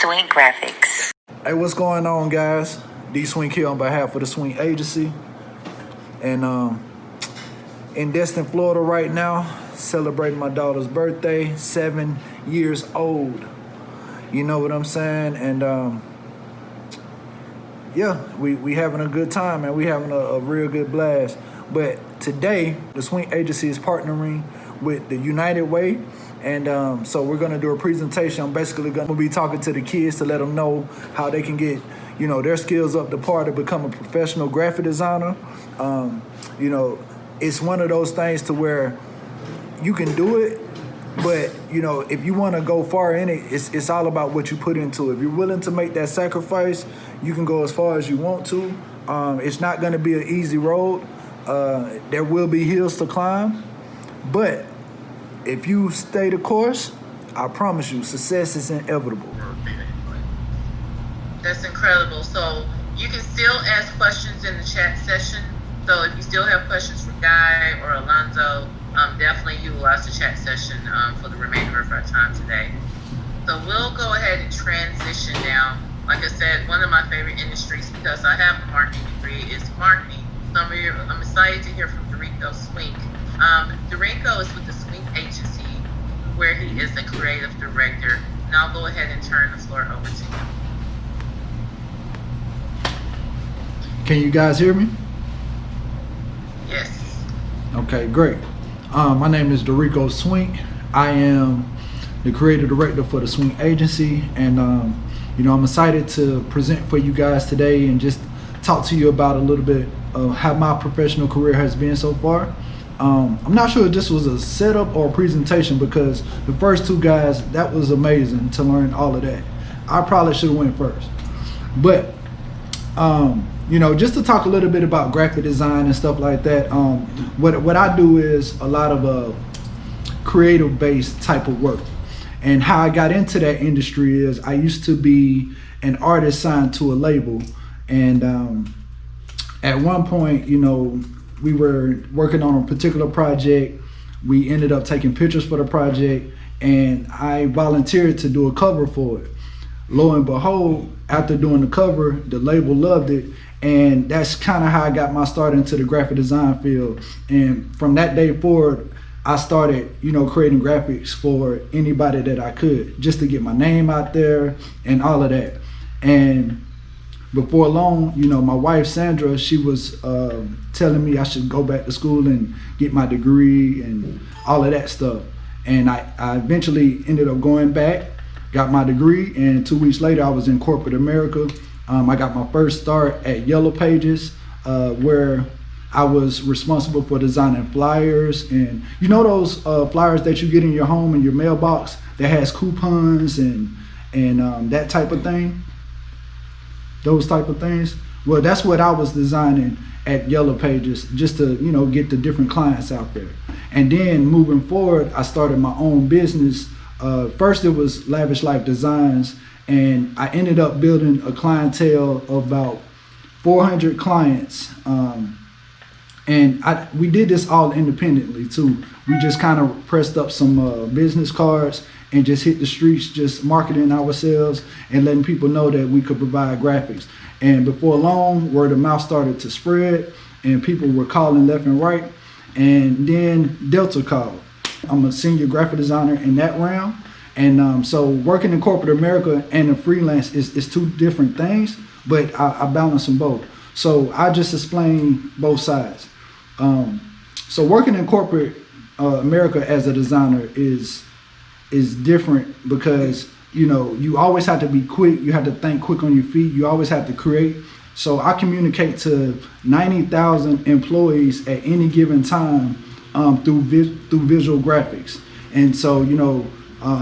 Swink Graphics. Hey, what's going on, guys? Swink here on behalf of the Swink Agency. And in Destin, Florida right now, celebrating my daughter's birthday, 7 years old. You know what I'm saying? And yeah, we having a good time, and we having a real good blast. But today, the Swink Agency is partnering with the United Way. And so we're going to do a presentation. I'm basically going to be talking to the kids to let them know how they can get, you know, their skills up to par to become a professional graphic designer. You know, it's one of those things to where you can do it, but, you know, if you want to go far in it, it's all about what you put into it. If you're willing to make that sacrifice, you can go as far as you want to. It's not going to be an easy road. There will be hills to climb, but if you stay the course, I promise you, success is inevitable. That's incredible. So you can still ask questions in the chat session. So if you still have questions for Guy or Alonzo, definitely utilize the chat session for the remainder of our time today. So we'll go ahead and transition now. Like I said, one of my favorite industries, because I have a marketing degree, is marketing. So I'm excited to hear from Jericho Swing. Jericho is with the Swink Agency, where he is the creative director. And I'll go ahead and turn the floor over to him. Can you guys hear me? Yes. Okay, great. My name is Jericho Swing. I am the creative director for the Swink Agency, and you know, I'm excited to present for you guys today and just talk to you about a little bit of how my professional career has been so far. I'm not sure if this was a setup or a presentation, because the first two guys, that was amazing to learn all of that. I probably should have went first. But, you know, just to talk a little bit about graphic design and stuff like that, what I do is a lot of creative-based type of work. And how I got into that industry is I used to be an artist signed to a label. And at one point, you know, we were working on a particular project. We ended up taking pictures for the project, and I volunteered to do a cover for it. Lo and behold, after doing the cover, the label loved it, and that's kind of how I got my start into the graphic design field. And from that day forward, I started, you know, creating graphics for anybody that I could, just to get my name out there and all of that. And before long, you know, my wife Sandra, she was telling me I should go back to school and get my degree and all of that stuff. And I eventually ended up going back, got my degree, and 2 weeks later I was in corporate America. I got my first start at Yellow Pages, where I was responsible for designing flyers. And you know those flyers that you get in your home in your mailbox that has coupons and that type of thing? Those type of things. Well, that's what I was designing at Yellow Pages, just to, you know, get the different clients out there. And then moving forward, I started my own business. First it was Lavish Life Designs, and I ended up building a clientele of about 400 clients. And we did this all independently too. We just kind of pressed up some business cards and just hit the streets, just marketing ourselves and letting people know that we could provide graphics. And before long, word of mouth started to spread, and people were calling left and right. And then Delta called. I'm a senior graphic designer in that realm. And so working in corporate America and in freelance is two different things, but I balance them both. So I just explain both sides. So working in corporate America as a designer is different, because, you know, you always have to be quick. You have to think quick on your feet. You always have to create. So I communicate to 90,000 employees at any given time through visual graphics. And so, you know,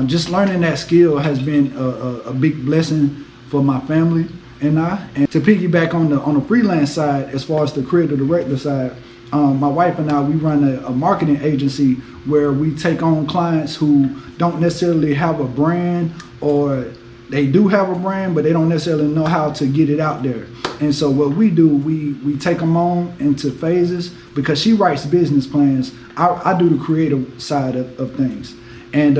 just learning that skill has been a big blessing for my family and I. And to piggyback on the freelance side, as far as the creative director side, my wife and I, we run a marketing agency where we take on clients who don't necessarily have a brand, or they do have a brand, but they don't necessarily know how to get it out there. And so what we do, we take them on into phases, because she writes business plans. I do the creative side of things. And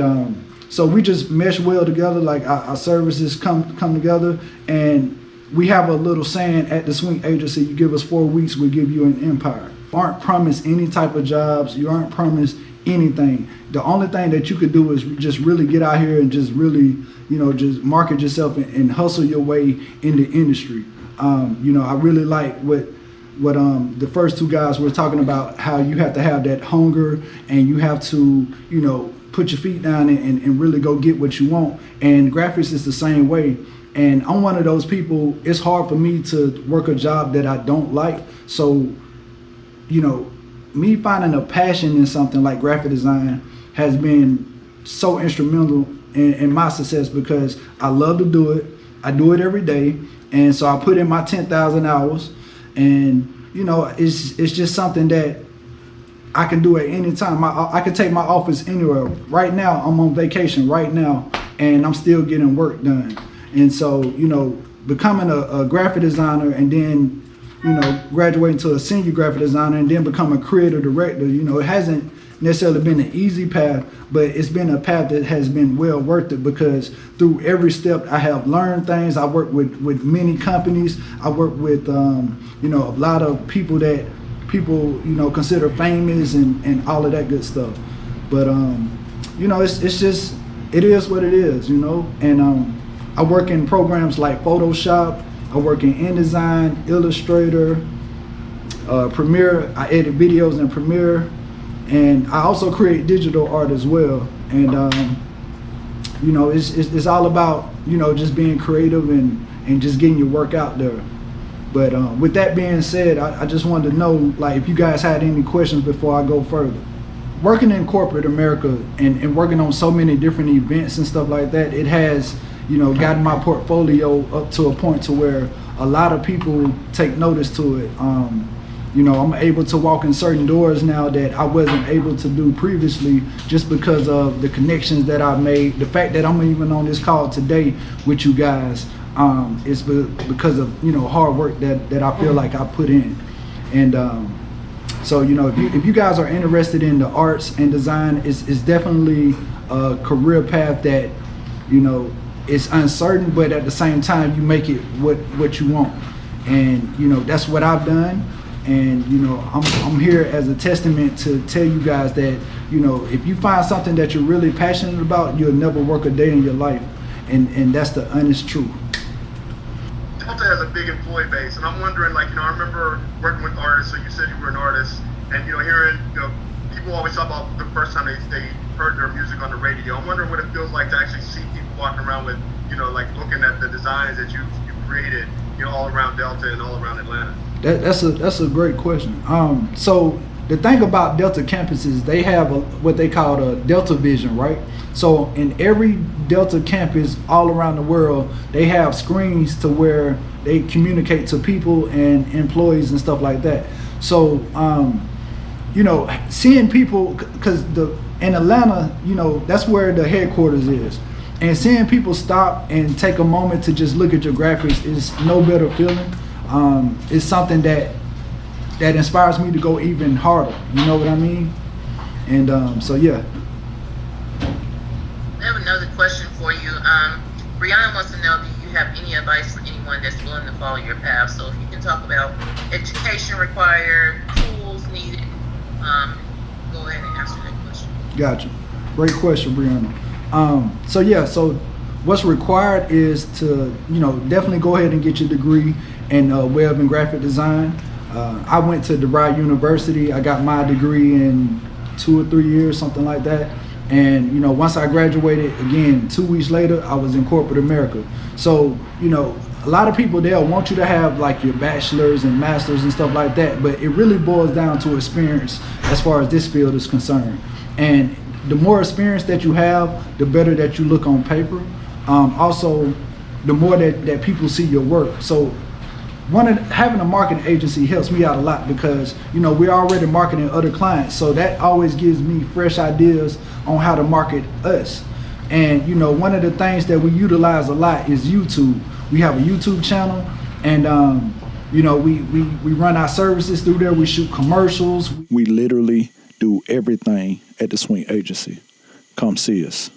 So we just mesh well together. Like our services come together, and we have a little saying at the Swink agency: you give us 4 weeks, we give you an empire. You aren't promised any type of jobs. You aren't promised anything. The only thing that you could do is just really get out here and just really, just market yourself and hustle your way in the industry. I really like what the first two guys were talking about, how you have to have that hunger and you have to, put your feet down and really go get what you want. And graphics is the same way. And I'm one of those people, it's hard for me to work a job that I don't like. So, me finding a passion in something like graphic design has been so instrumental in my success, because I love to do it. I do it every day. And so I put in my 10,000 hours, and it's just something that I can do at any time. I can take my office anywhere. Right now, I'm on vacation right now, and I'm still getting work done. And so, becoming a graphic designer, and then, graduating to a senior graphic designer, and then become a creative director, it hasn't necessarily been an easy path, but it's been a path that has been well worth it, because through every step I have learned things. I work with many companies. I work with a lot of people that people consider famous and all of that good stuff. But it's just, it is what it is, and I work in programs like Photoshop. I work in InDesign, Illustrator, Premiere. I edit videos in Premiere. And I also create digital art as well. And, it's all about, just being creative and just getting your work out there. But with that being said, I just wanted to know, like, if you guys had any questions before I go further. Working in corporate America and working on so many different events and stuff like that, it has, gotten my portfolio up to a point to where a lot of people take notice to it. I'm able to walk in certain doors now that I wasn't able to do previously, just because of the connections that I've made. The fact that I'm even on this call today with you guys is because of hard work that I feel like I put in. And so if you guys are interested in the arts and design, it's definitely a career path that it's uncertain, but at the same time you make it what you want. And that's what I've done. And I'm here as a testament to tell you guys that if you find something that you're really passionate about, you'll never work a day in your life, and that's the honest truth. Delta has a big employee base, and I'm wondering, I remember working with artists. So you said you were an artist, and hearing people always talk about the first time they heard their music on the radio. I'm wondering what it feels like to actually see people walking around with looking at the designs that you created all around Delta and all around Atlanta. That's a great question. So the thing about Delta campuses, they have what they call a Delta Vision, right? So in every Delta campus all around the world, they have screens to where they communicate to people and employees and stuff like that. So seeing people, because in Atlanta, that's where the headquarters is. And seeing people stop and take a moment to just look at your graphics is no better feeling. It's something that inspires me to go even harder. You know what I mean? And so yeah. I have another question for you. Brianna wants to know, do you have any advice for anyone that's willing to follow your path? So if you can talk about education required, tools needed, go ahead and answer that question. Gotcha. Great question, Brianna. So what's required is to, definitely go ahead and get your degree in web and graphic design. I went to DeVry University. I got my degree in 2 or 3 years, something like that. And once I graduated, again, 2 weeks later, I was in corporate America. So a lot of people, they'll want you to have like your bachelor's and master's and stuff like that, but it really boils down to experience as far as this field is concerned. And the more experience that you have, the better that you look on paper. Also, the more that people see your work. So having a marketing agency helps me out a lot, because we're already marketing other clients, so that always gives me fresh ideas on how to market us. And one of the things that we utilize a lot is YouTube. We have a YouTube channel, and we run our services through there. We shoot commercials. We literally do everything at the Swink agency. Come see us.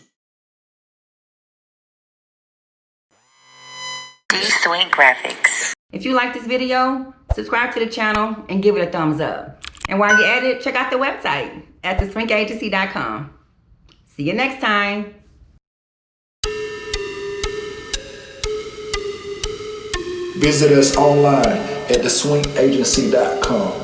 Swink Graphics. If you like this video, subscribe to the channel and give it a thumbs up. And while you're at it, check out the website at theswinkagency.com. See you next time. Visit us online at theswinkagency.com.